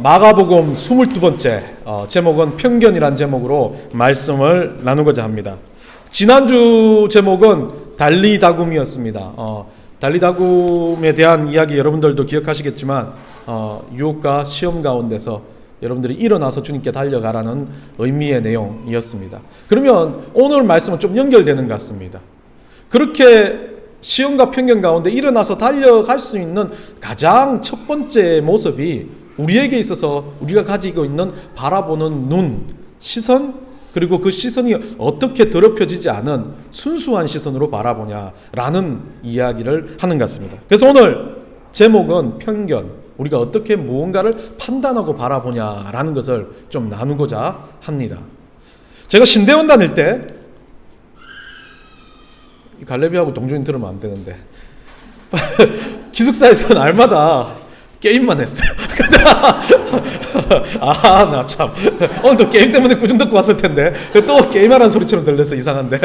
마가복음 22번째 제목은 편견이란 제목으로 말씀을 나누고자 합니다. 지난주 제목은 달리다굼이었습니다. 달리다굼에 대한 이야기 여러분들도 기억하시겠지만 유혹과 시험 가운데서 여러분들이 일어나서 주님께 달려가라는 의미의 내용이었습니다. 그러면 오늘 말씀은 좀 연결되는 것 같습니다. 그렇게 시험과 편견 가운데 일어나서 달려갈 수 있는 가장 첫 번째 모습이 우리에게 있어서 우리가 가지고 있는 바라보는 눈, 시선, 그리고 그 시선이 어떻게 더럽혀지지 않은 순수한 시선으로 바라보냐라는 이야기를 하는 것 같습니다. 그래서 오늘 제목은 편견, 우리가 어떻게 무언가를 판단하고 바라보냐라는 것을 좀 나누고자 합니다. 제가 신대원 다닐 때 갈래비하고 동준이 들으면 안 되는데 기숙사에서 날마다 게임만 했어요. 나 참 오늘도 게임 때문에 꾸중 듣고 왔을 텐데 또 게임하라는 소리처럼 들려서 이상한데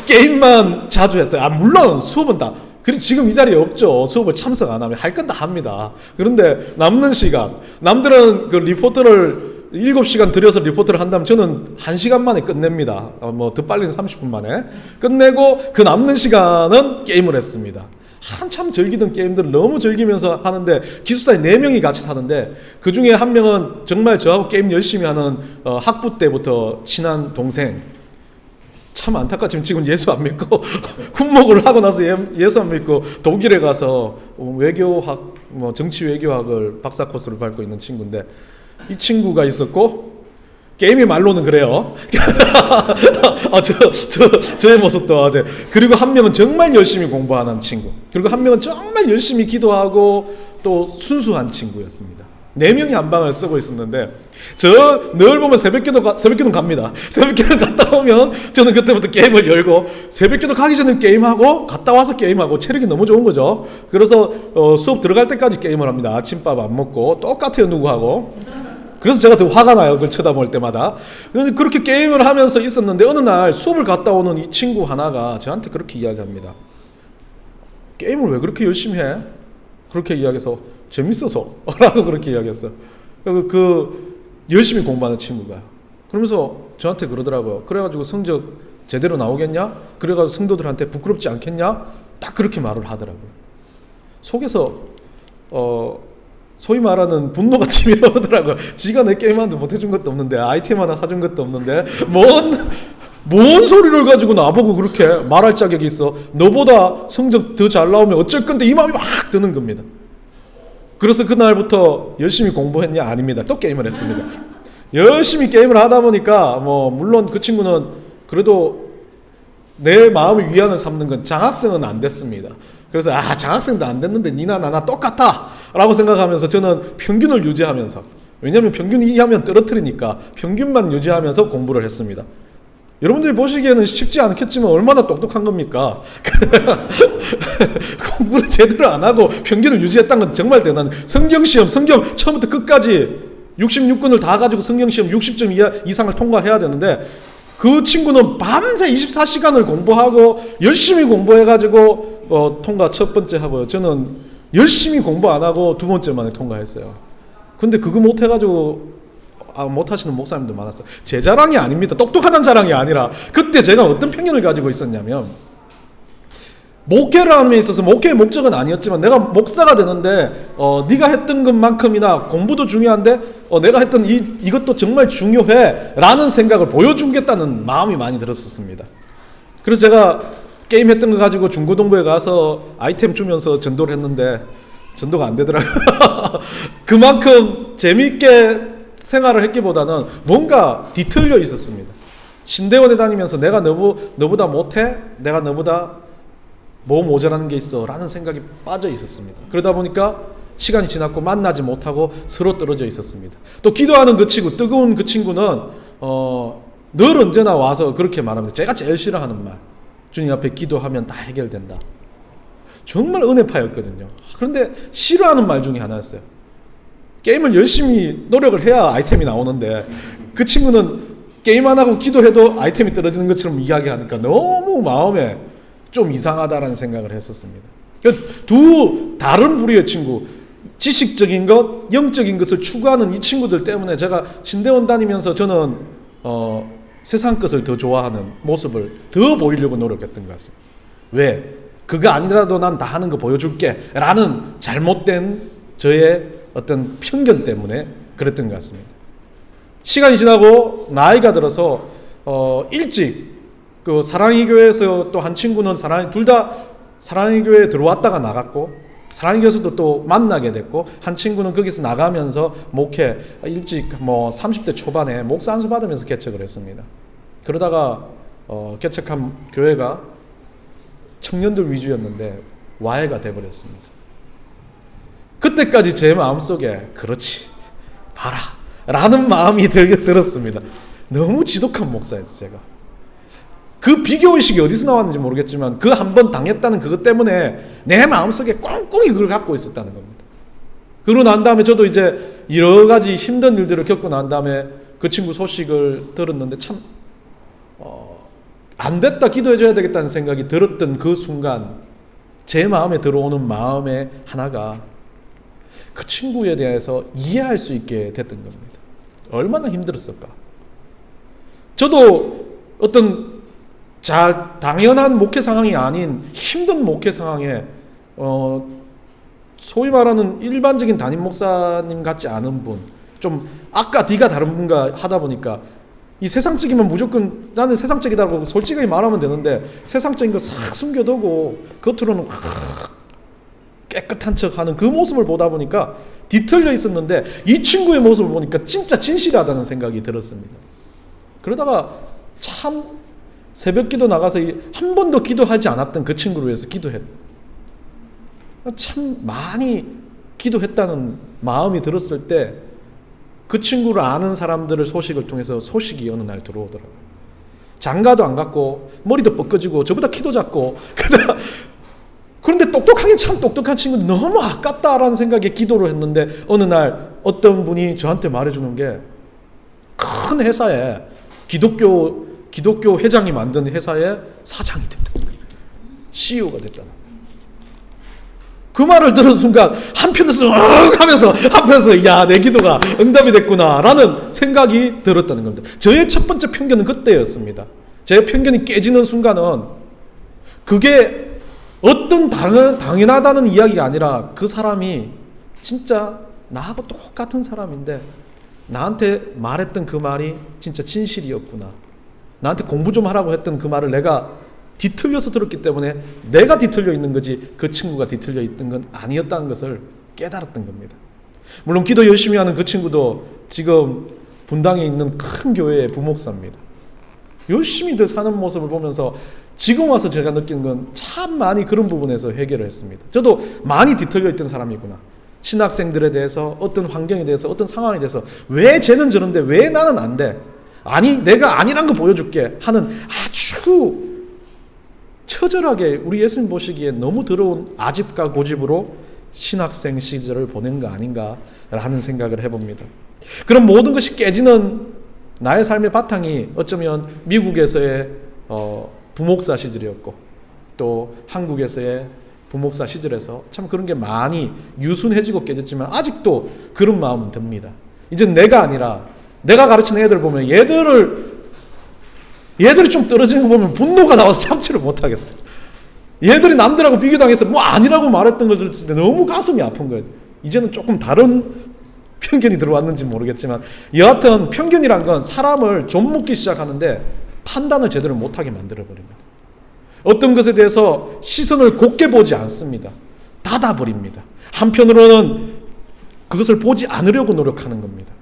게임만 자주 했어요. 물론 수업은 다 그리고 지금 이 자리에 없죠. 수업을 참석 안 하면 할 건 다 합니다. 그런데 남는 시간, 남들은 그 리포트를 7시간 들여서 리포트를 한다면 저는 1시간 만에 끝냅니다. 더 빨리는 30분 만에 끝내고 그 남는 시간은 게임을 했습니다. 한참 즐기던 게임들을 너무 즐기면서 하는데 기숙사에 4명이 같이 사는데 그 중에 한 명은 정말 저하고 게임 열심히 하는 학부 때부터 친한 동생, 참 안타깝지만 지금 예수 안 믿고 군목을 하고 나서 예수 안 믿고 독일에 가서 외교학, 정치 외교학을 박사 코스를 밟고 있는 친구인데 이 친구가 있었고 게임의 말로는 그래요. 저의 모습도 아주. 그리고 한 명은 정말 열심히 공부하는 친구. 그리고 한 명은 정말 열심히 기도하고 또 순수한 친구였습니다. 4명이 한 방을 쓰고 있었는데 저 늘 보면 새벽기도 갑니다. 새벽기도 갔다 오면 저는 그때부터 게임을 열고 새벽기도 가기 전에 게임하고 갔다 와서 게임하고 체력이 너무 좋은 거죠. 그래서 수업 들어갈 때까지 게임을 합니다. 아침밥 안 먹고 똑같아요 누구하고. 그래서 제가 더 화가 나요. 그걸 쳐다볼 때마다. 그렇게 게임을 하면서 있었는데 어느 날 수업을 갔다 오는 이 친구 하나가 저한테 그렇게 이야기합니다. 게임을 왜 그렇게 열심히 해? 그렇게 이야기해서 재밌어서 라고 그렇게 이야기했어요. 열심히 공부하는 친구가. 그러면서 저한테 그러더라고요. 그래가지고 성적 제대로 나오겠냐? 그래가지고 성도들한테 부끄럽지 않겠냐? 딱 그렇게 말을 하더라고요. 속에서 소위 말하는 분노가 치밀어오더라고요. 지가 내 게임하는데 못해준 것도 없는데 아이템 하나 사준 것도 없는데 뭔 소리를 가지고 나보고 그렇게 말할 자격이 있어. 너보다 성적 더 잘 나오면 어쩔 건데 이 마음이 확 드는 겁니다. 그래서 그날부터 열심히 공부했냐? 아닙니다. 또 게임을 했습니다. 열심히 게임을 하다 보니까 물론 그 친구는 그래도 내 마음의 위안을 삼는 건 장학생은 안 됐습니다. 그래서 장학생도 안 됐는데 니나 나나 똑같아 라고 생각하면서 저는 평균을 유지하면서, 왜냐하면 평균 이하면 떨어뜨리니까 평균만 유지하면서 공부를 했습니다. 여러분들이 보시기에는 쉽지 않겠지만 얼마나 똑똑한 겁니까? 공부를 제대로 안 하고 평균을 유지했다는 건 정말 대단한. 성경 처음부터 끝까지 66권을 다 가지고 성경시험 60점 이상을 통과해야 되는데 그 친구는 밤새 24시간을 공부하고 열심히 공부해가지고 통과 첫 번째 하고요. 저는 열심히 공부 안 하고 2번째 만에 통과했어요. 근데 그거 못해가지고 못하시는 목사님도 많았어요. 제 자랑이 아닙니다. 똑똑하다는 자랑이 아니라 그때 제가 어떤 편견을 가지고 있었냐면, 목회를 하는 데 있어서 목회의 목적은 아니었지만 내가 목사가 되는데 네가 했던 것만큼이나 공부도 중요한데 내가 했던 이것도 정말 중요해 라는 생각을 보여주겠다는 마음이 많이 들었었습니다. 그래서 제가 게임 했던 거 가지고 중고등부에 가서 아이템 주면서 전도를 했는데 전도가 안 되더라고요. 그만큼 재미있게 생활을 했기보다는 뭔가 뒤틀려 있었습니다. 신대원에 다니면서 내가 너보다 못해? 내가 너보다 뭐 모자라는 게 있어 라는 생각이 빠져 있었습니다. 그러다 보니까 시간이 지났고 만나지 못하고 서로 떨어져 있었습니다. 또 기도하는 그 친구, 뜨거운 그 친구는 늘 언제나 와서 그렇게 말합니다. 제가 제일 싫어하는 말, 주님 앞에 기도하면 다 해결된다. 정말 은혜파였거든요. 그런데 싫어하는 말 중에 하나였어요. 게임을 열심히 노력을 해야 아이템이 나오는데 그 친구는 게임 안 하고 기도해도 아이템이 떨어지는 것처럼 이야기하니까 너무 마음에 좀 이상하다라는 생각을 했었습니다. 두 다른 부류의 친구, 지식적인 것, 영적인 것을 추구하는 이 친구들 때문에 제가 신대원 다니면서 저는 세상 것을 더 좋아하는 모습을 더 보이려고 노력했던 것 같습니다. 왜? 그거 아니라도 난 다 하는 거 보여줄게 라는 잘못된 저의 어떤 편견 때문에 그랬던 것 같습니다. 시간이 지나고 나이가 들어서 일찍 그 사랑의 교회에서 또 한 친구는 둘 다 사랑의 교회에 들어왔다가 나갔고, 사랑의 교회에서도 또 만나게 됐고, 한 친구는 거기서 나가면서 목회 일찍 30대 초반에 목사 안수 받으면서 개척을 했습니다. 그러다가 개척한 교회가 청년들 위주였는데 와해가 돼버렸습니다. 그때까지 제 마음속에 그렇지 봐라 라는 마음이 들었습니다. 너무 지독한 목사였어요. 제가 그 비교의식이 어디서 나왔는지 모르겠지만 그 한 번 당했다는 그것 때문에 내 마음속에 꽁꽁이 그걸 갖고 있었다는 겁니다. 그러고 난 다음에 저도 이제 여러 가지 힘든 일들을 겪고 난 다음에 그 친구 소식을 들었는데 참 안 됐다, 기도해줘야 되겠다는 생각이 들었던 그 순간 제 마음에 들어오는 마음의 하나가 그 친구에 대해서 이해할 수 있게 됐던 겁니다. 얼마나 힘들었을까. 저도 어떤 당연한 목회 상황이 아닌 힘든 목회 상황에 소위 말하는 일반적인 담임 목사님 같지 않은 분, 좀 아까 D가 다른 분과 하다 보니까 이 세상적이면 무조건 나는 세상적이다고 솔직하게 말하면 되는데 세상적인 거 싹 숨겨두고 겉으로는 깨끗한 척하는 그 모습을 보다 보니까 뒤틀려 있었는데 이 친구의 모습을 보니까 진짜 진실하다는 생각이 들었습니다. 그러다가 참 새벽 기도 나가서 한 번도 기도하지 않았던 그 친구를 위해서 참 많이 기도했다는 마음이 들었을 때 그 친구를 아는 사람들의 소식을 통해서 소식이 어느 날 들어오더라고요. 장가도 안 갔고 머리도 뻗어지고 저보다 키도 작고 그런데 참 똑똑한 친구 너무 아깝다라는 생각에 기도를 했는데 어느 날 어떤 분이 저한테 말해주는 게 큰 회사에 기독교 회장이 만든 회사의 사장이 됐다는 거예요. CEO가 됐다는 거예요. 그 말을 들은 순간 한편에서 하면서 한편에서 야, 내 기도가 응답이 됐구나 라는 생각이 들었다는 겁니다. 저의 첫 번째 편견은 그때였습니다. 제 편견이 깨지는 순간은 그게 어떤 당연하다는 이야기가 아니라 그 사람이 진짜 나하고 똑같은 사람인데 나한테 말했던 그 말이 진짜 진실이었구나. 나한테 공부 좀 하라고 했던 그 말을 내가 뒤틀려서 들었기 때문에 내가 뒤틀려 있는 거지 그 친구가 뒤틀려 있던 건 아니었다는 것을 깨달았던 겁니다. 물론 기도 열심히 하는 그 친구도 지금 분당에 있는 큰 교회의 부목사입니다. 열심히들 사는 모습을 보면서 지금 와서 제가 느끼는 건 참 많이 그런 부분에서 해결을 했습니다. 저도 많이 뒤틀려 있던 사람이구나. 신학생들에 대해서, 어떤 환경에 대해서, 어떤 상황에 대해서 왜 쟤는 저런데 왜 나는 안 돼? 아니, 내가 아니란 거 보여줄게 하는 아주 처절하게 우리 예수님 보시기에 너무 더러운 아집과 고집으로 신학생 시절을 보낸 거 아닌가라는 생각을 해봅니다. 그럼 모든 것이 깨지는 나의 삶의 바탕이 어쩌면 미국에서의 부목사 시절이었고 또 한국에서의 부목사 시절에서 참 그런 게 많이 유순해지고 깨졌지만 아직도 그런 마음은 듭니다. 이제 내가 아니라 내가 가르치는 애들 보면 얘들이 좀 떨어지는 거 보면 분노가 나와서 참지를 못하겠어요. 얘들이 남들하고 비교당해서 뭐 아니라고 말했던 걸 들었을 때 너무 가슴이 아픈 거예요. 이제는 조금 다른 편견이 들어왔는지 모르겠지만 여하튼 편견이란 건 사람을 좀 묻기 시작하는데 판단을 제대로 못하게 만들어버립니다. 어떤 것에 대해서 시선을 곧게 보지 않습니다. 닫아버립니다. 한편으로는 그것을 보지 않으려고 노력하는 겁니다.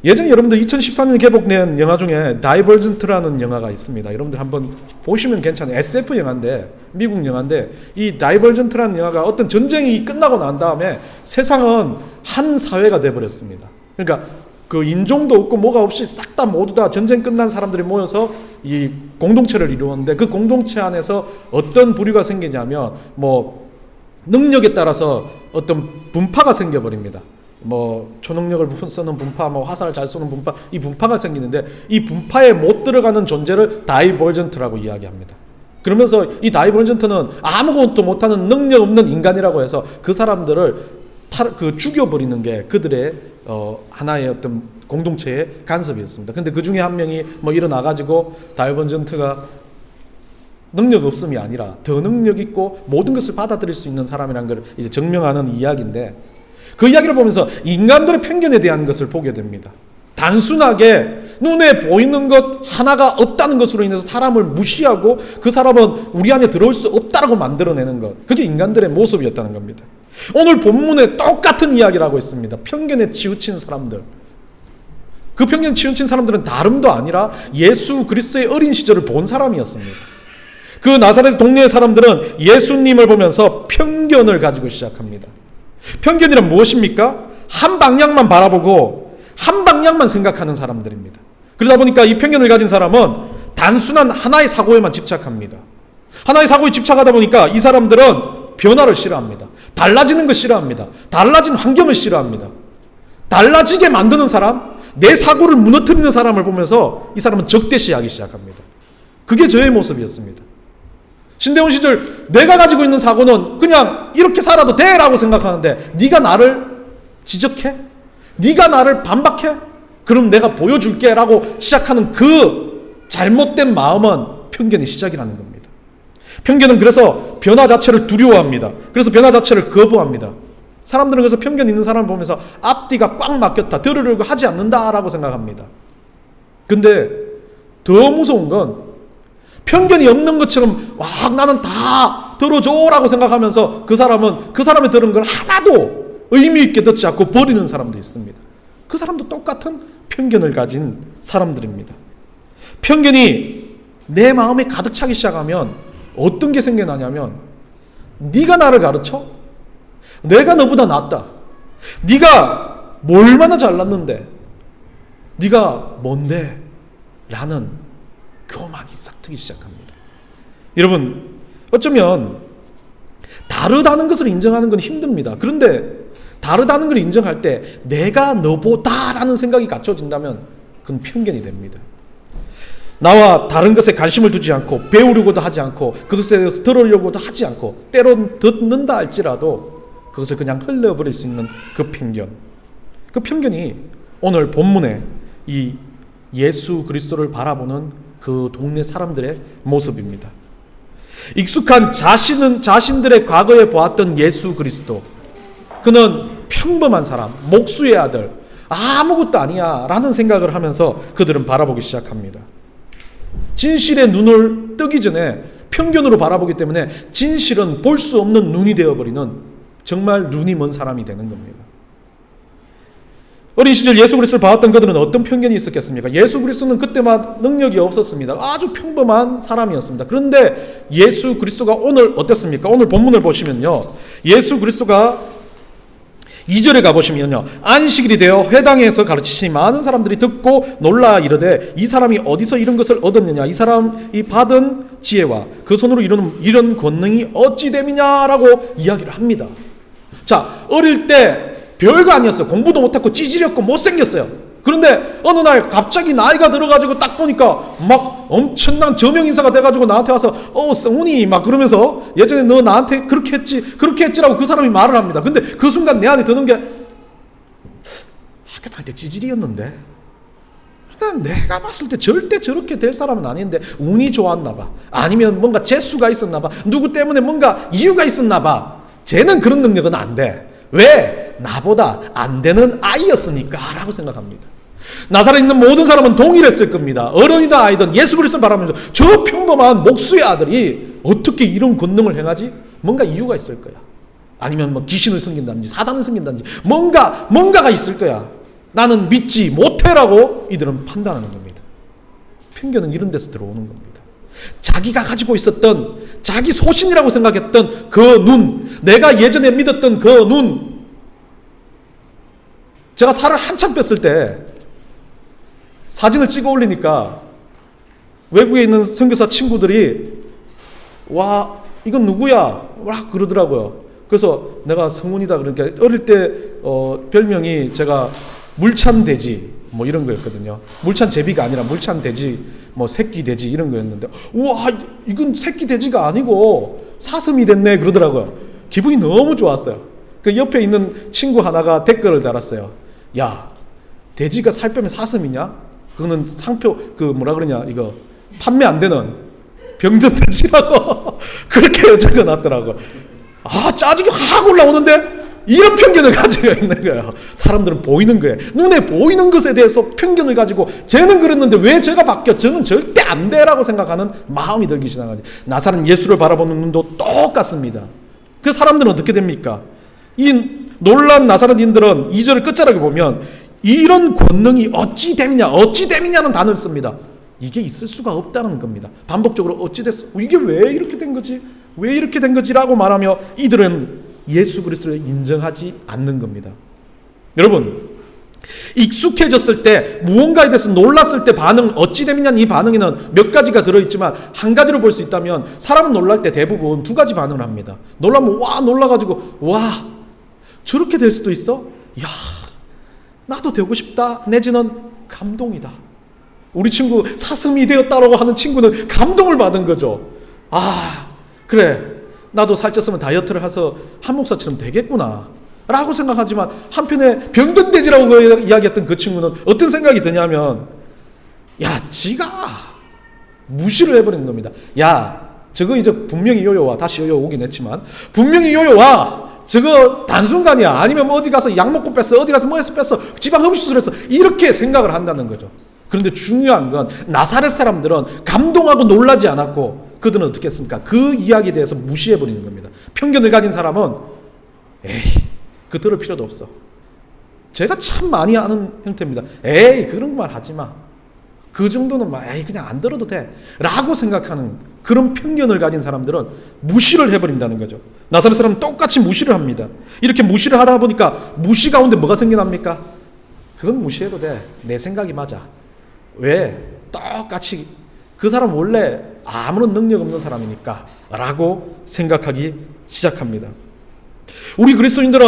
예전에 여러분들 2013년에 개봉된 영화 중에 다이버전트라는 영화가 있습니다. 여러분들 한번 보시면 괜찮아요. SF 영화인데, 미국 영화인데 이 다이버전트라는 영화가 어떤 전쟁이 끝나고 난 다음에 세상은 한 사회가 돼버렸습니다. 그러니까 그 인종도 없고 뭐가 없이 싹 다 모두 다 전쟁 끝난 사람들이 모여서 이 공동체를 이루었는데 그 공동체 안에서 어떤 부류가 생기냐면 뭐 능력에 따라서 어떤 분파가 생겨버립니다. 뭐 초능력을 쓰는 분파, 뭐 화살을 잘 쏘는 분파, 이 분파가 생기는데 이 분파에 못 들어가는 존재를 다이버전트라고 이야기합니다. 그러면서 이 다이버전트는 아무것도 못하는 능력 없는 인간이라고 해서 그 사람들을 죽여버리는 게 그들의 하나의 어떤 공동체의 간섭이었습니다. 근데 그 중에 한 명이 뭐 일어나가지고 달번전트가 능력 없음이 아니라 더 능력 있고 모든 것을 받아들일 수 있는 사람이라는 걸 이제 증명하는 이야기인데, 그 이야기를 보면서 인간들의 편견에 대한 것을 보게 됩니다. 단순하게 눈에 보이는 것 하나가 없다는 것으로 인해서 사람을 무시하고 그 사람은 우리 안에 들어올 수 없다라고 만들어내는 것, 그게 인간들의 모습이었다는 겁니다. 오늘 본문에 똑같은 이야기를 하고 있습니다. 편견에 치우친 사람들. 그 편견에 치우친 사람들은 다름도 아니라 예수 그리스도의 어린 시절을 본 사람이었습니다. 그 나사렛 동네의 사람들은 예수님을 보면서 편견을 가지고 시작합니다. 편견이란 무엇입니까? 한 방향만 바라보고 한 방향만 생각하는 사람들입니다. 그러다 보니까 이 편견을 가진 사람은 단순한 하나의 사고에만 집착합니다. 하나의 사고에 집착하다 보니까 이 사람들은 변화를 싫어합니다. 달라지는 것 싫어합니다. 달라진 환경을 싫어합니다. 달라지게 만드는 사람, 내 사고를 무너뜨리는 사람을 보면서 이 사람은 적대시하기 시작합니다. 그게 저의 모습이었습니다. 신대원 시절 내가 가지고 있는 사고는 그냥 이렇게 살아도 돼 라고 생각하는데, 네가 나를 지적해? 네가 나를 반박해? 그럼 내가 보여줄게 라고 시작하는 그 잘못된 마음은 편견의 시작이라는 겁니다. 편견은 그래서 변화 자체를 두려워합니다. 그래서 변화 자체를 거부합니다. 사람들은 그래서 편견 있는 사람을 보면서 앞뒤가 꽉 막혔다, 들으려고 하지 않는다라고 생각합니다. 근데 더 무서운 건 편견이 없는 것처럼 나는 다 들어줘라고 생각하면서 그 사람은 그 사람이 들은 걸 하나도 의미 있게 듣지 않고 버리는 사람도 있습니다. 그 사람도 똑같은 편견을 가진 사람들입니다. 편견이 내 마음에 가득 차기 시작하면 어떤 게 생겨나냐면, 네가 나를 가르쳐? 내가 너보다 낫다. 네가 뭐 얼마나 잘났는데? 네가 뭔데? 라는 교만이 싹트기 시작합니다. 여러분, 어쩌면 다르다는 것을 인정하는 건 힘듭니다. 그런데 다르다는 걸 인정할 때 내가 너보다라는 생각이 갖춰진다면 그건 편견이 됩니다. 나와 다른 것에 관심을 두지 않고 배우려고도 하지 않고 그것에 대해서 들으려고도 하지 않고 때론 듣는다 할지라도 그것을 그냥 흘려버릴 수 있는 그 편견. 그 편견이 오늘 본문에 이 예수 그리스도를 바라보는 그 동네 사람들의 모습입니다. 익숙한 자신들의 과거에 보았던 예수 그리스도, 그는 평범한 사람, 목수의 아들, 아무것도 아니야 라는 생각을 하면서 그들은 바라보기 시작합니다. 진실의 눈을 뜨기 전에 편견으로 바라보기 때문에 진실은 볼 수 없는 눈이 되어버리는 정말 눈이 먼 사람이 되는 겁니다. 어린 시절 예수 그리스도를 봐왔던 그들은 어떤 편견이 있었겠습니까? 예수 그리스도는 그때만 능력이 없었습니다. 아주 평범한 사람이었습니다. 그런데 예수 그리스도가 오늘 어땠습니까? 오늘 본문을 보시면요, 예수 그리스도가 2절에 가보시면요, 안식일이 되어 회당에서 가르치시니 많은 사람들이 듣고 놀라 이르되 이 사람이 어디서 이런 것을 얻었느냐? 이 사람이 받은 지혜와 그 손으로 이런 권능이 어찌 됨이냐라고 이야기를 합니다. 자, 어릴 때 별거 아니었어요. 공부도 못했고 찌질했고 못생겼어요. 그런데 어느 날 갑자기 나이가 들어가지고 딱 보니까 막 엄청난 저명인사가 돼가지고 나한테 와서 성훈이 막 그러면서 예전에 너 나한테 그렇게 했지라고 그 사람이 말을 합니다. 근데 그 순간 내 안에 드는 게, 학교 다닐 때 찌질이었는데 일단 내가 봤을 때 절대 저렇게 될 사람은 아닌데 운이 좋았나 봐, 아니면 뭔가 재수가 있었나 봐, 누구 때문에 뭔가 이유가 있었나 봐. 쟤는 그런 능력은 안 돼. 왜? 나보다 안 되는 아이였으니까 라고 생각합니다. 나사렛에 있는 모든 사람은 동일했을 겁니다. 어른이든 아이든 예수 그리스도를 바라면서 저 평범한 목수의 아들이 어떻게 이런 권능을 행하지? 뭔가 이유가 있을 거야. 아니면 뭐 귀신을 섬긴다든지 사단을 섬긴다든지 뭔가가 있을 거야. 나는 믿지 못해라고 이들은 판단하는 겁니다. 편견은 이런 데서 들어오는 겁니다. 자기가 가지고 있었던, 자기 소신이라고 생각했던 그 눈, 내가 예전에 믿었던 그 눈. 제가 살을 한참 뺐을 때 사진을 찍어 올리니까 외국에 있는 선교사 친구들이 와, 이건 누구야? 와, 그러더라고요. 그래서 내가 성훈이다 그러니까 어릴 때 별명이 제가 물찬 돼지 뭐 이런 거였거든요. 물찬 제비가 아니라 물찬 돼지, 뭐 새끼 돼지 이런 거였는데, 우와, 이건 새끼 돼지가 아니고 사슴이 됐네 그러더라고요. 기분이 너무 좋았어요. 그 옆에 있는 친구 하나가 댓글을 달았어요. 야, 돼지가 살 빼면 사슴이냐? 그거는 상표 그 뭐라 그러냐 이거 판매 안 되는 병든 돼지라고 그렇게 적어놨더라고. 아, 짜증이 확 올라오는데 이런 편견을 가지고 있는 거예요. 사람들은 보이는 거예요. 눈에 보이는 것에 대해서 편견을 가지고 쟤는 그랬는데 왜 제가 바뀌어? 저는 절대 안 돼라고 생각하는 마음이 들기 시작하죠. 나사렛 예수를 바라보는 눈도 똑같습니다. 그 사람들은 어떻게 됩니까? 이 놀란 나사렛인들은 2절의 끝자락에 보면 이런 권능이 어찌 됨이냐는 단어를 씁니다. 이게 있을 수가 없다는 겁니다. 반복적으로 어찌 됐어? 이게 왜 이렇게 된 거지? 왜 이렇게 된 거지라고 말하며 이들은 예수 그리스도를 인정하지 않는 겁니다. 여러분, 익숙해졌을 때 무언가에 대해서 놀랐을 때 반응 어찌 됨이냐는 이 반응에는 몇 가지가 들어있지만 한 가지로 볼 수 있다면 사람은 놀랄 때 대부분 두 가지 반응을 합니다. 놀라면 와 놀라가지고 와 저렇게 될 수도 있어? 야 나도 되고 싶다. 내지는 감동이다. 우리 친구 사슴이 되었다라고 하는 친구는 감동을 받은 거죠. 아 그래 나도 살쪘으면 다이어트를 해서 한 목사처럼 되겠구나 라고 생각하지만 한편에 병든 돼지라고 이야기했던 그 친구는 어떤 생각이 드냐면 야 지가 무시를 해버리는 겁니다. 야 저거 이제 분명히 요요와 다시 요요 오긴 했지만 분명히 요요와 저거 단순간이야. 아니면 뭐 어디 가서 약 먹고 뺐어. 어디 가서 뭐 해서 뺐어. 지방 흡수술했어. 이렇게 생각을 한다는 거죠. 그런데 중요한 건 나사렛 사람들은 감동하고 놀라지 않았고 그들은 어떻게 했습니까? 그 이야기에 대해서 무시해버리는 겁니다. 편견을 가진 사람은 에이 그 들을 필요도 없어. 제가 참 많이 아는 형태입니다. 에이 그런 말 하지 마. 그 정도는 막 에이 그냥 안 들어도 돼 라고 생각하는 그런 편견을 가진 사람들은 무시를 해버린다는 거죠. 나사렛 사람은 똑같이 무시를 합니다. 이렇게 무시를 하다 보니까 무시 가운데 뭐가 생겨납니까? 그건 무시해도 돼. 내 생각이 맞아. 왜? 똑같이 그 사람 원래 아무런 능력 없는 사람이니까 라고 생각하기 시작합니다. 우리 그리스도인들은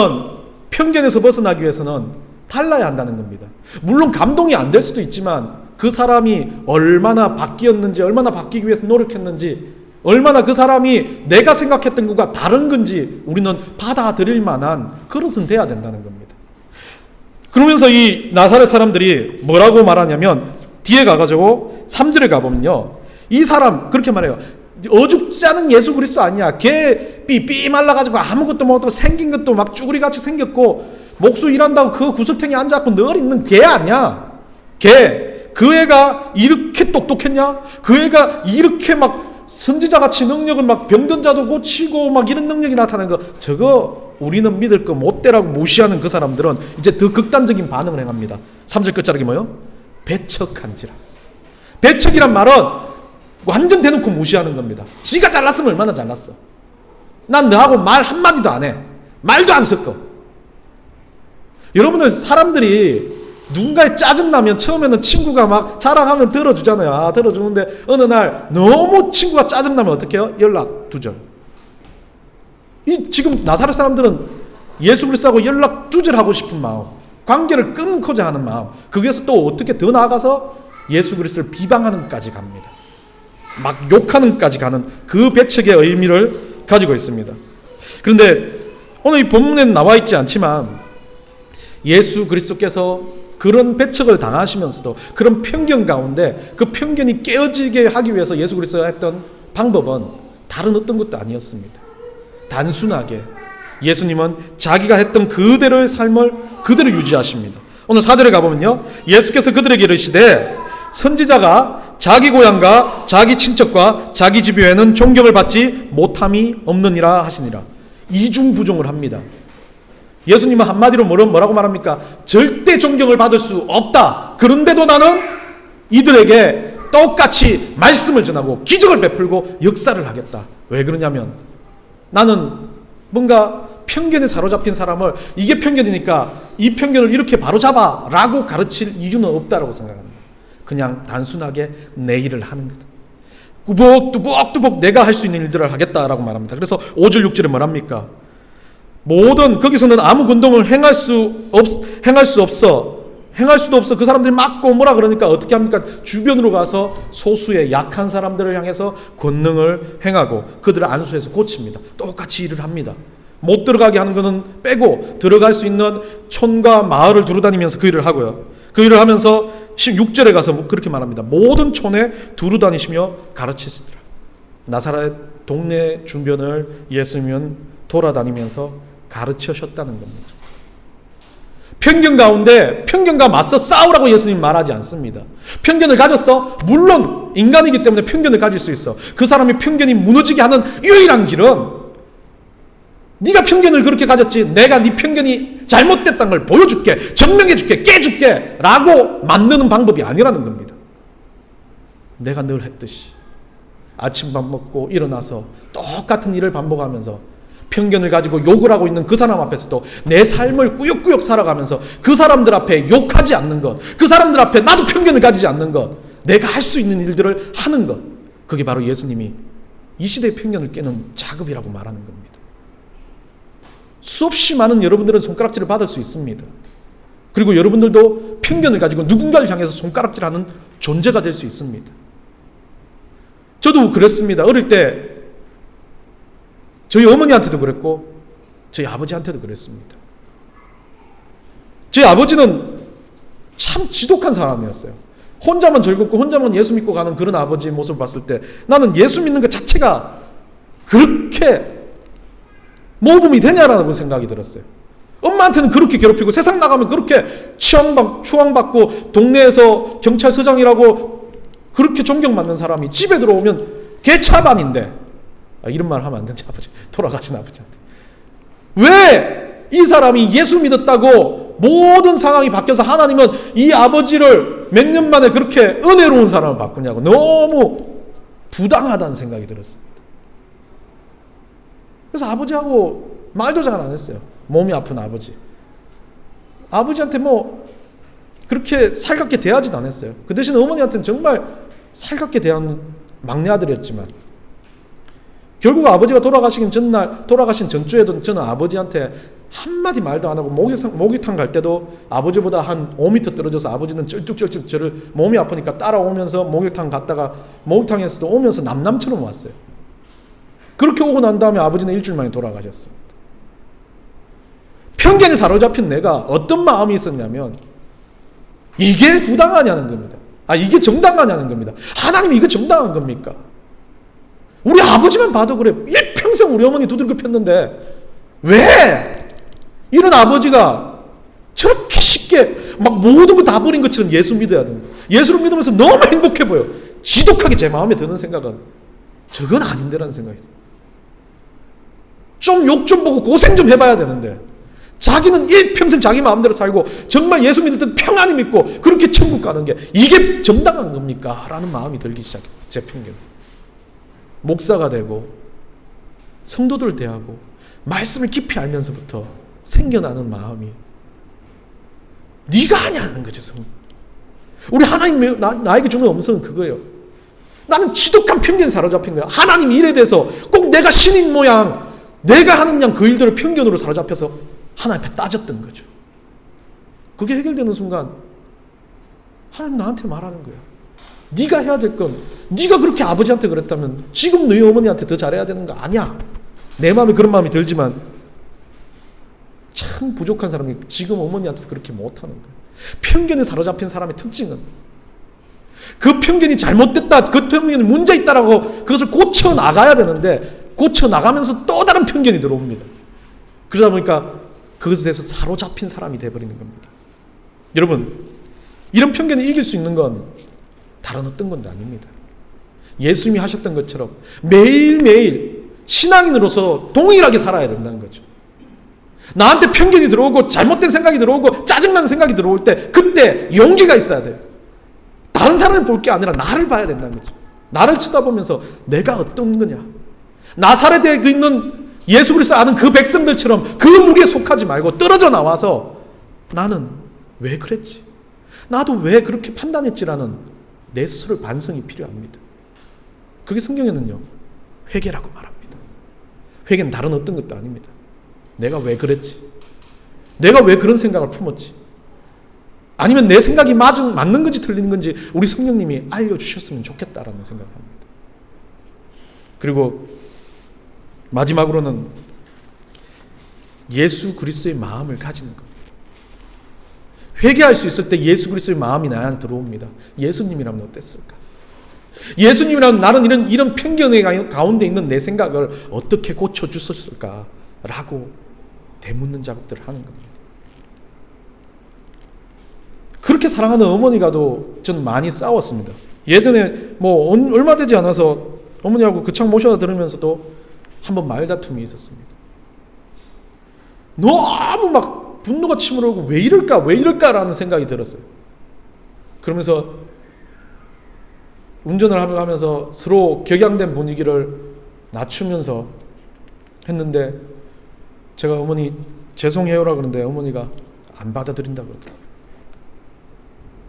편견에서 벗어나기 위해서는 달라야 한다는 겁니다. 물론 감동이 안 될 수도 있지만 그 사람이 얼마나 바뀌었는지 얼마나 바뀌기 위해서 노력했는지 얼마나 그 사람이 내가 생각했던 것과 다른 건지 우리는 받아들일 만한 그릇은 돼야 된다는 겁니다. 그러면서 이 나사렛 사람들이 뭐라고 말하냐면 뒤에 가가지고 3절에 가보면요 이 사람 그렇게 말해요. 어줍지 않은 예수 그리스도 아니야. 걔 삐 말라가지고 아무것도 못하고 생긴 것도 막 쭈구리같이 생겼고 목수 일한다고 그 구슬탱이 앉아갖고 늘 있는 걔 아니야. 그 애가 이렇게 똑똑했냐? 그 애가 이렇게 막 선지자같이 능력을 막 병든 자도 고치고 막 이런 능력이 나타나는 거 저거 우리는 믿을 거 못되라고 무시하는 그 사람들은 이제 더 극단적인 반응을 행합니다. 3절 끝자락이 뭐요? 배척한지라. 배척이란 말은 완전 대놓고 무시하는 겁니다. 지가 잘났으면 얼마나 잘났어. 난 너하고 말 한마디도 안 해. 말도 안 섞어. 여러분들 사람들이 누군가에 짜증나면 처음에는 친구가 막 자랑하면 들어주잖아요. 아, 들어주는데 어느 날 너무 친구가 짜증나면 어떻게 해요? 연락 두절. 지금 나사렛 사람들은 예수 그리스도하고 연락 두절하고 싶은 마음, 관계를 끊고자 하는 마음, 거기에서 또 어떻게 더 나아가서 예수 그리스도를 비방하는 것까지 갑니다. 막 욕하는 것까지 가는 그 배척의 의미를 가지고 있습니다. 그런데 오늘 이 본문에는 나와 있지 않지만 예수 그리스도께서 그런 배척을 당하시면서도 그런 편견 가운데 그 편견이 깨어지게 하기 위해서 예수 그리스도가 했던 방법은 다른 어떤 것도 아니었습니다. 단순하게 예수님은 자기가 했던 그대로의 삶을 그대로 유지하십니다. 오늘 4절에 가보면요 예수께서 그들에게 이르시되 선지자가 자기 고향과 자기 친척과 자기 집 외에는 존경을 받지 못함이 없느니라 하시니라. 이중부종을 합니다. 예수님은 한마디로 뭐라고 말합니까? 절대 존경을 받을 수 없다. 그런데도 나는 이들에게 똑같이 말씀을 전하고 기적을 베풀고 역사를 하겠다. 왜 그러냐면 나는 뭔가 편견에 사로잡힌 사람을 이게 편견이니까 이 편견을 이렇게 바로잡아 라고 가르칠 이유는 없다라고 생각합니다. 그냥 단순하게 내 일을 하는 거다. 뚜벅뚜벅 내가 할 수 있는 일들을 하겠다라고 말합니다. 그래서 5절 6절에 뭐랍니까? 모든 거기서는 아무 운동을 행할 수도 없어. 그 사람들이 맞고 뭐라 그러니까 어떻게 합니까? 주변으로 가서 소수의 약한 사람들을 향해서 권능을 행하고 그들을 안수해서 고칩니다. 똑같이 일을 합니다. 못 들어가게 하는 것은 빼고 들어갈 수 있는 촌과 마을을 두루다니면서 그 일을 하고요. 그 일을 하면서 16절에 가서 그렇게 말합니다. 모든 촌에 두루다니시며 가르치시더라. 나사렛 동네 주변을 예수님은 돌아다니면서 가르치셨다는 겁니다. 편견 가운데 편견과 맞서 싸우라고 예수님 말하지 않습니다. 편견을 가졌어? 물론 인간이기 때문에 편견을 가질 수 있어. 그 사람의 편견이 무너지게 하는 유일한 길은 네가 편견을 그렇게 가졌지 내가 네 편견이 잘못됐다는 걸 보여줄게, 증명해줄게, 깨줄게 라고 만드는 방법이 아니라는 겁니다. 내가 늘 했듯이 아침밥 먹고 일어나서 똑같은 일을 반복하면서 편견을 가지고 욕을 하고 있는 그 사람 앞에서도 내 삶을 꾸역꾸역 살아가면서 그 사람들 앞에 욕하지 않는 것, 그 사람들 앞에 나도 편견을 가지지 않는 것, 내가 할 수 있는 일들을 하는 것, 그게 바로 예수님이 이 시대의 편견을 깨는 작업이라고 말하는 겁니다. 수없이 많은 여러분들은 손가락질을 받을 수 있습니다. 그리고 여러분들도 편견을 가지고 누군가를 향해서 손가락질하는 존재가 될 수 있습니다. 저도 그랬습니다. 어릴 때 저희 어머니한테도 그랬고 저희 아버지한테도 그랬습니다. 저희 아버지는 참 지독한 사람이었어요. 혼자만 즐겁고 혼자만 예수 믿고 가는 그런 아버지의 모습을 봤을 때 나는 예수 믿는 것 자체가 그렇게 모범이 되냐라는 생각이 들었어요. 엄마한테는 그렇게 괴롭히고 세상 나가면 그렇게 추앙받고 동네에서 경찰서장이라고 그렇게 존경받는 사람이 집에 들어오면 개차반인데, 이런 말 하면 안 되지, 아버지. 돌아가신 아버지한테. 왜 이 사람이 예수 믿었다고 모든 상황이 바뀌어서 하나님은 이 아버지를 몇 년 만에 그렇게 은혜로운 사람을 바꾸냐고 너무 부당하다는 생각이 들었습니다. 그래서 아버지하고 말도 잘 안 했어요. 몸이 아픈 아버지. 아버지한테 뭐 그렇게 살갑게 대하지도 않았어요. 그 대신 어머니한테는 정말 살갑게 대하는 막내 아들이었지만 결국 아버지가 돌아가신 전주에도 저는 아버지한테 한마디 말도 안 하고 목욕탕 갈 때도 아버지보다 한 5m 떨어져서 아버지는 쩔쭉쩔쭉 저를 몸이 아프니까 따라오면서 목욕탕 갔다가 목욕탕에서도 오면서 남남처럼 왔어요. 그렇게 오고 난 다음에 아버지는 일주일 만에 돌아가셨습니다. 편견에 사로잡힌 내가 어떤 마음이 있었냐면 이게 부당하냐는 겁니다. 이게 정당하냐는 겁니다. 하나님이 이거 정당한 겁니까? 우리 아버지만 봐도 그래. 일평생 우리 어머니 두들겨 폈는데 왜 이런 아버지가 저렇게 쉽게 막 모든 거 다 버린 것처럼 예수 믿어야 됩니다. 예수를 믿으면서 너무 행복해 보여. 지독하게 제 마음에 드는 생각은 저건 아닌데라는 생각이 들어요. 좀 욕 좀 보고 고생 좀 해봐야 되는데 자기는 일평생 자기 마음대로 살고 정말 예수 믿을 때 평안히 믿고 그렇게 천국 가는 게 이게 정당한 겁니까? 라는 마음이 들기 시작해요. 제 편견. 목사가 되고 성도들 대하고 말씀을 깊이 알면서부터 생겨나는 마음이 네가 하냐는 거죠. 우리 하나님 나에게 주는 음성은 그거예요. 나는 지독한 편견에 사로잡힌 거야. 하나님 일에 대해서 꼭 내가 신인 모양 내가 하는 양 그 일들을 편견으로 사로잡혀서 하나님 앞에 따졌던 거죠. 그게 해결되는 순간 하나님 나한테 말하는 거야. 네가 해야 될 건 네가 그렇게 아버지한테 그랬다면 지금 너희 어머니한테 더 잘해야 되는 거 아니야. 내 마음에 그런 마음이 들지만 참 부족한 사람이 지금 어머니한테 그렇게 못하는 거야. 편견에 사로잡힌 사람의 특징은 그 편견이 잘못됐다, 그 편견이 문제 있다라고 그것을 고쳐나가야 되는데 고쳐나가면서 또 다른 편견이 들어옵니다. 그러다 보니까 그것에 대해서 사로잡힌 사람이 되어버리는 겁니다. 여러분, 이런 편견을 이길 수 있는 건 다른 어떤 건 아닙니다. 예수님이 하셨던 것처럼 매일매일 신앙인으로서 동일하게 살아야 된다는 거죠. 나한테 편견이 들어오고 잘못된 생각이 들어오고 짜증나는 생각이 들어올 때 그때 용기가 있어야 돼요. 다른 사람을 볼 게 아니라 나를 봐야 된다는 거죠. 나를 쳐다보면서 내가 어떤 거냐. 나사렛에 있는 예수 그리스도 아는 그 백성들처럼 그 무리에 속하지 말고 떨어져 나와서 나는 왜 그랬지? 나도 왜 그렇게 판단했지라는 내 스스로의 반성이 필요합니다. 그게 성경에는요 회개라고 말합니다. 회개는 다른 어떤 것도 아닙니다. 내가 왜 그랬지? 내가 왜 그런 생각을 품었지? 아니면 내 생각이 맞는 건지 틀리는 건지 우리 성령님이 알려주셨으면 좋겠다라는 생각을 합니다. 그리고 마지막으로는 예수 그리스도의 마음을 가지는 겁니다. 회개할 수 있을 때 예수 그리스도의 마음이 나 안에 들어옵니다. 예수님이라면 어땠을까? 예수님이라면 나는 이런 편견의 가운데 있는 내 생각을 어떻게 고쳐주셨을까? 라고 되묻는 작업들을 하는 겁니다. 그렇게 사랑하는 어머니가도 전 많이 싸웠습니다. 예전에 얼마 되지 않아서 어머니하고 그 창 모셔다 들으면서도 한번 말다툼이 있었습니다. 너무 막 분노가 치밀어오고 왜 이럴까라는 생각이 들었어요. 그러면서 운전을 하면서 서로 격양된 분위기를 낮추면서 했는데 제가 어머니 죄송해요라 그러는데 어머니가 안 받아들인다 그러더라고요.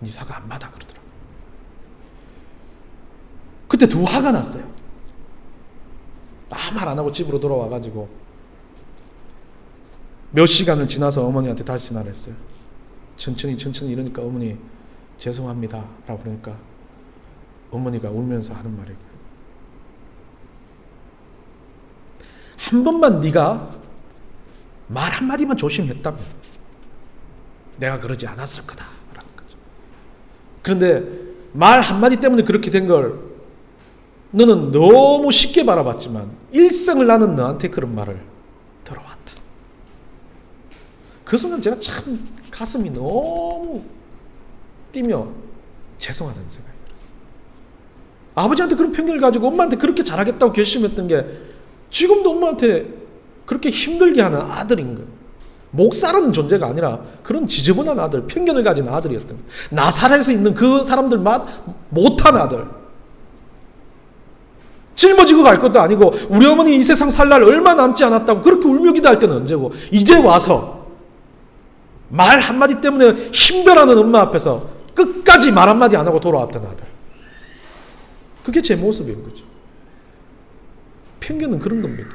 네 사과 안 받아 그러더라고요. 그때 더 화가 났어요. 아무 말 안 하고 집으로 돌아와가지고 몇 시간을 지나서 어머니한테 다시 전화를 했어요. 천천히 이러니까 어머니 죄송합니다 라고 그러니까 어머니가 울면서 하는 말이 한 번만 네가 말 한마디만 조심했다면 내가 그러지 않았을 거다 라는 거죠. 그런데 말 한마디 때문에 그렇게 된 걸 너는 너무 쉽게 바라봤지만 일생을 나는 너한테 그런 말을 들어왔다. 그 순간 제가 참 가슴이 너무 뛰며 죄송하다는 생각이 들었어요. 아버지한테 그런 편견을 가지고 엄마한테 그렇게 잘하겠다고 결심했던 게 지금도 엄마한테 그렇게 힘들게 하는 아들인 거예요. 목사라는 존재가 아니라 그런 지저분한 아들, 편견을 가진 아들이었던 거예요. 나사렛에 있는 그 사람들 못한 아들. 짊어지고 갈 것도 아니고 우리 어머니 이 세상 살 날 얼마 남지 않았다고 그렇게 울며 기도할 때는 언제고 이제 와서 말 한마디 때문에 힘들어하는 엄마 앞에서 끝까지 말 한마디 안 하고 돌아왔던 아들. 그게 제 모습인 거죠. 편견은 그런 겁니다.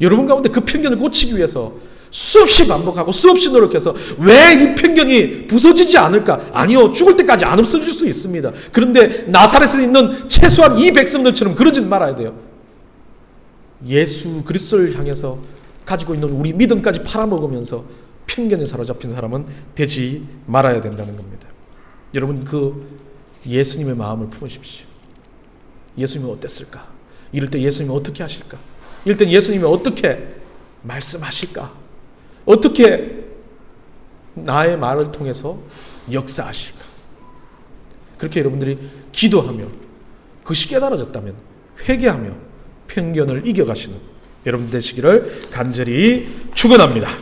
여러분 가운데 그 편견을 고치기 위해서 수없이 반복하고 수없이 노력해서 왜 이 편견이 부서지지 않을까? 아니요. 죽을 때까지 안 없어질 수 있습니다. 그런데 나사렛에 있는 최소한 이 백성들처럼 그러진 말아야 돼요. 예수 그리스도를 향해서 가지고 있는 우리 믿음까지 팔아먹으면서 편견에 사로잡힌 사람은 되지 말아야 된다는 겁니다. 여러분 그 예수님의 마음을 품으십시오. 예수님은 어땠을까? 이럴 때 예수님은 어떻게 하실까? 이럴 때 예수님이 어떻게 말씀하실까? 어떻게 나의 말을 통해서 역사하실까? 그렇게 여러분들이 기도하며 그것이 깨달아졌다면 회개하며 편견을 이겨가시는 여러분 되시기를 간절히 축원합니다.